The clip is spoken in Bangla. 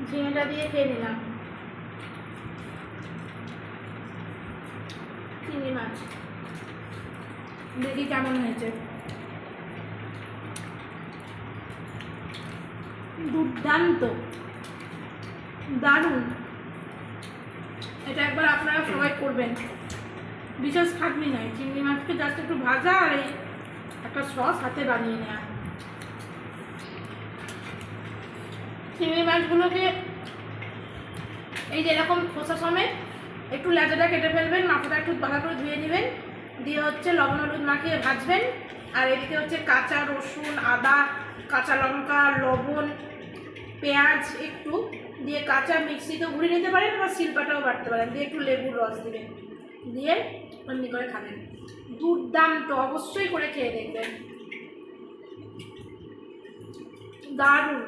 ঝিঙেটা দিয়ে খেয়ে নিলাম। চিংড়ি মাছ দেখি কেমন হয়েছে। দুর্দান্ত, দারুণ। এটা একবার আপনারা সবাই করবেন। বিশেষ খাটনি নয়, চিংড়ি মাছকে জাস্ট একটু ভাজা আর এই একটা সস হাতে বানিয়ে নেওয়া। চিংড়ি মাছগুলোকে এই যে এরকম খোসা সমেত একটু লেজাটা কেটে ফেলবেন, মাথাটা একটু ভালো করে ধুয়ে নেবেন, দিয়ে হচ্ছে লবণ হলুদ মাখিয়ে ভাজবেন। আর এদিকে হচ্ছে কাঁচা রসুন, আদা, কাঁচা লঙ্কা, লবণ, পেঁয়াজ একটু দিয়ে কাঁচা মিক্সিতে ঘুরিয়ে নিতে পারেন বা শিলপাটাও বাটতে পারেন, দিয়ে একটু লেবুর রস দিবেন, দিয়ে এমনি করে খাবেন। দুর্দান্ত, অবশ্যই করে খেয়ে দেখবেন, দারুণ।